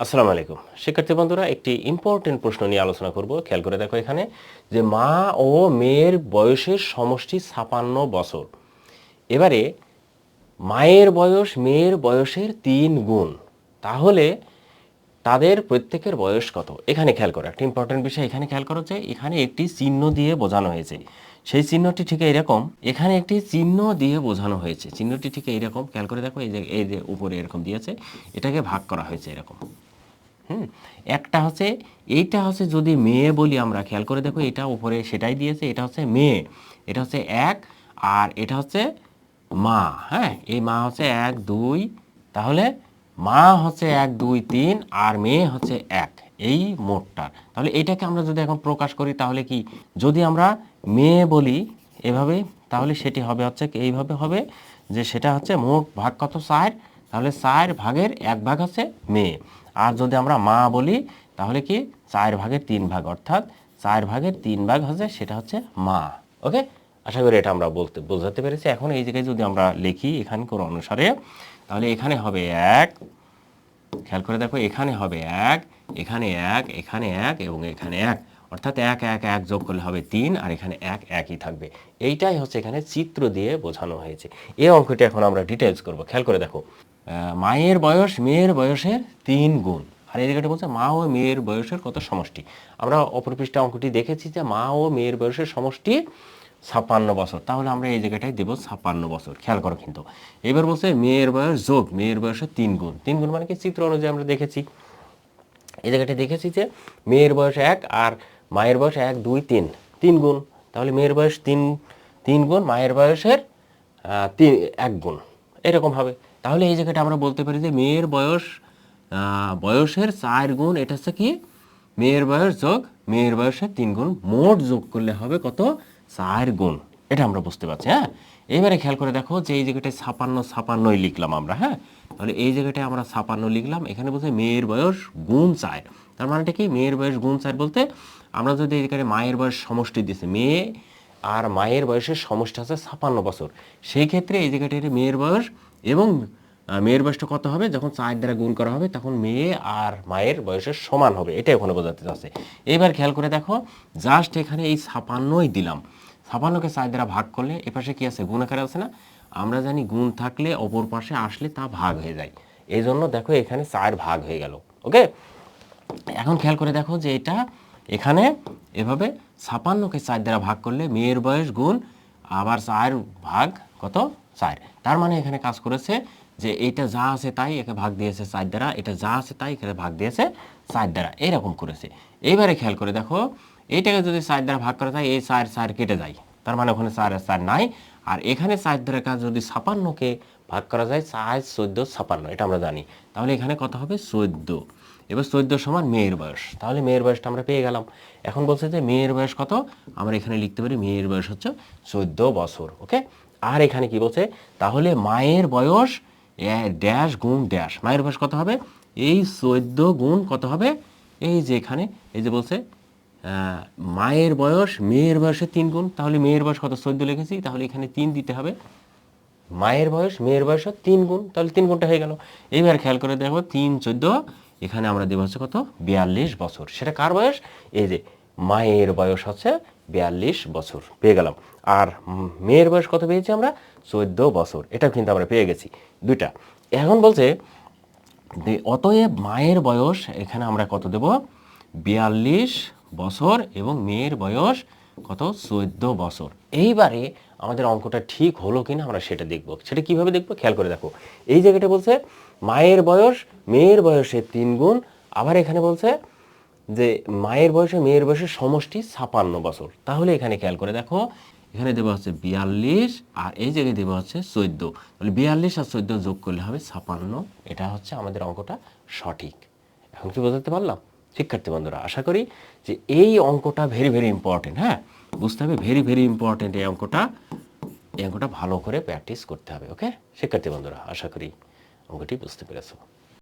আসসালামু আলাইকুম শিক্ষার্থী বন্ধুরা, একটি ইম্পর্টেন্ট প্রশ্ন নিয়ে আলোচনা করব। খেয়াল করে দেখো এখানে যে মা ও মেয়ের বয়সের সমষ্টি 56 বছর। এবারে মায়ের বয়স মেয়ের বয়সের 3 গুণ, তাহলে তাদের প্রত্যেকের বয়স কত? এখানে খেয়াল করো একটা ইম্পর্টেন্ট বিষয়। এখানে খেয়াল করো যে এখানে একটি চিহ্ন দিয়ে বোঝানো হয়েছে। সেই চিহ্নটি ঠিক এরকম, এখানে একটি চিহ্ন দিয়ে বোঝানো হয়েছে। চিহ্নটি ঠিক এইরকম, খেয়াল করে দেখো এই যে উপরে এরকম দিয়েছে, এটাকে ভাগ করা হয়েছে এরকম। একটা হচ্ছে, এইটা হচ্ছে যদি মেয়ে বলি আমরা, খেয়াল করে দেখো এটা উপরে সেটাই দিয়েছে, এটা হচ্ছে মেয়ে, এটা হচ্ছে 1, আর এটা হচ্ছে মা। হ্যাঁ, এই মা হচ্ছে 1 2, তাহলে মা হচ্ছে 1 2 3 আর মেয়ে হচ্ছে 1, এই মোটটা। তাহলে এটাকে আমরা যদি এখন প্রকাশ করি তাহলে কি, যদি আমরা মেয়ে বলি এভাবে, তাহলে সেটি হবে হচ্ছে এইভাবে হবে যে সেটা হচ্ছে মোট ভাগ কত 4, তাহলে 4 ভাগের 1 ভাগ হচ্ছে মেয়ে। আর যদি আমরা মা বলি তাহলে কি 4 ভাগের 3 ভাগ, অর্থাৎ 4 ভাগের 3 ভাগ হচ্ছে সেটা হচ্ছে মা। ওকে, আশা করি এটা আমরা বোঝাতে পেরেছি। এখন এই জায়গায় যদি আমরা লিখি এখানকার অনুসারে, তাহলে এখানে হবে 1, খেয়াল করে দেখো এখানে হবে 1, এখানে 1, এখানে 1 এবং এখানে 1, অর্থাৎ 1 1 1 যোগ করলে হবে 3, আর এখানে 1 একই থাকবে। এইটাই হচ্ছে এখানে চিত্র দিয়ে বোঝানো হয়েছে। এই অঙ্কটি এখন আমরা ডিটেলস করব। খেয়াল করে দেখো, মায়ের বয়স মেয়ের বয়সের 3 গুণ, আর এই জায়গাটা বলছে মা ও মেয়ের বয়সের কত সমষ্টি। আমরা অপর পৃষ্ঠা অঙ্কটি দেখেছি যে মা ও মেয়ের বয়সের সমষ্টি 56 বছর, তাহলে আমরা এই জায়গাটায় দেবো 56 বছর। খেয়াল করো কিন্তু এবার বলছে মেয়ের বয়স যোগ মেয়ের বয়সের 3 গুণ। 3 গুণ মানে কি, চিত্র অনুযায়ী আমরা দেখেছি, এই জায়গাটায় দেখেছি যে মেয়ের বয়স 1 আর মায়ের বয়স 1 2 3, 3 গুণ, তাহলে মেয়ের বয়স 3 গুণ মায়ের বয়সের 1 গুণ, এরকম হবে। তাহলে এই জায়গাটা আমরা বলতে পারি যে মেয়ের বয়স বয়সের 4 গুণ, এটা হচ্ছে কি মেয়ের বয়স যোগ মেয়ের বয়সের 3 গুণ, মোট যোগ করলে হবে কত 4 গুণ। এটা আমরা বুঝতে পারছি। হ্যাঁ, এবারে খেয়াল করে দেখো যে এই জায়গাটায় 56 লিখলাম আমরা। হ্যাঁ, তাহলে এই জায়গাটায় আমরা 56 লিখলাম, এখানে বলছে মেয়ের বয়স গুণ 4, তার মানেটা কি মেয়ের বয়স গুণ 4 বলতে আমরা যদি এখানে মায়ের বয়স সমষ্টি দিয়েছে, মেয়ে আর মায়ের বয়সের সমষ্টি আছে 56 বছর, সেই ক্ষেত্রে এই জায়গাটায় মেয়ের বয়স এবং মেয়ের বয়সটা কত হবে, যখন 4 দ্বারা গুণ করা হবে তখন মেয়ে আর মায়ের বয়সের সমান হবে, এটাই ওখানে বোঝাতে চাচ্ছে। এবার খেয়াল করে দেখো জাস্ট এখানে এই 56ই দিলাম, 56কে 4 দ্বারা ভাগ করলে এপাশে কি আছে, গুণ আকারে আছে না। আমরা জানি গুণ থাকলে অপর পাশে আসলে তা ভাগ হয়ে যায়, এই জন্য দেখো এখানে 4 ভাগ হয়ে গেল। ওকে, এখন খেয়াল করে দেখো যে এটা এখানে এভাবে 56কে 4 দ্বারা ভাগ করলে মেয়ের বয়স গুণ আবার 4 ভাগ কত 4, তার মানে এখানে কাজ করেছে যে এটা যা আছে তাই একে ভাগ দিয়েছে 4 দ্বারা, এটা যা আছে তাই এখানে ভাগ দিয়েছে 4 দ্বারা, এরকম করেছে। এইবারে খেয়াল করে দেখো এইটাকে যদি 4 দ্বারা ভাগ করা যায়, এই 4 4 কেটে যায়, তার মানে ওখানে 4 আর 4 নাই। আর এখানে 4 দ্বারা কাজ যদি 56কে ভাগ করা যায়, 4 14 56, এটা আমরা জানি, তাহলে এখানে কত হবে 14। এবার 14 সমান মেয়ের বয়স, তাহলে মেয়ের বয়সটা আমরা পেয়ে গেলাম। এখন বলছে যে মেয়ের বয়স কত, আমরা এখানে লিখতে পারি মেয়ের বয়স হচ্ছে 14 বছর। ওকে, আর এখানে কি বলছে, তাহলে মায়ের বয়স ড্যাশ গুণ ড্যাশ, মায়ের বয়স কত হবে, এই 14 গুণ কত হবে, এই যে এখানে এই যে বলছে মায়ের বয়স মেয়ের বয়সের 3 গুণ, তাহলে মেয়ের বয়স কত 14 লিখেছি, তাহলে এখানে 3 দিতে হবে, মায়ের বয়স মেয়ের বয়সের 3 গুণ, তাহলে 3 গুণটা হয়ে গেল। এইবার খেয়াল করে দেখো 3 14, এখানে আমরা দেবো হচ্ছে কত 42 বছর, সেটা কার বয়স, এই যে মায়ের বয়স হচ্ছে 42 বছর পেয়ে গেলাম। আর মেয়ের বয়স কত পেয়েছি আমরা 14 বছর, এটাও কিন্তু আমরা পেয়ে গেছি দুইটা। এখন বলছে অতএব মায়ের বয়স এখানে আমরা কত দেব 42 বছর এবং মেয়ের বয়স কত 14 বছর। এইবারে আমাদের অঙ্কটা ঠিক হলো কিনা আমরা সেটা দেখব। সেটা কিভাবে দেখব, খেয়াল করে দেখো এই জায়গাটা বলছে মায়ের বয়স মেয়ের বয়সের 3 গুণ, আবার এখানে বলছে যে মায়ের বয়সে মেয়ের বয়সের সমষ্টি 56 বছর, তাহলে এখানে খেয়াল করে দেখো এখানে দেওয়া হচ্ছে 42 আর এই জায়গায় দেওয়া হচ্ছে 14, তাহলে 42 আর 14 যোগ করলে হবে 56, এটা হচ্ছে আমাদের অঙ্কটা সঠিক। এখন কি বোঝাতে পারলাম শিক্ষার্থী বন্ধুরা? আশা করি যে এই অঙ্কটা ভেরি ভেরি ইম্পর্টেন্ট। হ্যাঁ, বুঝতে হবে, ভেরি ভেরি ইম্পর্টেন্ট এই অঙ্কটা ভালো করে প্র্যাকটিস করতে হবে। ওকে শিক্ষার্থী বন্ধুরা, আশা করি অঙ্কটি বুঝতে পেরেছো।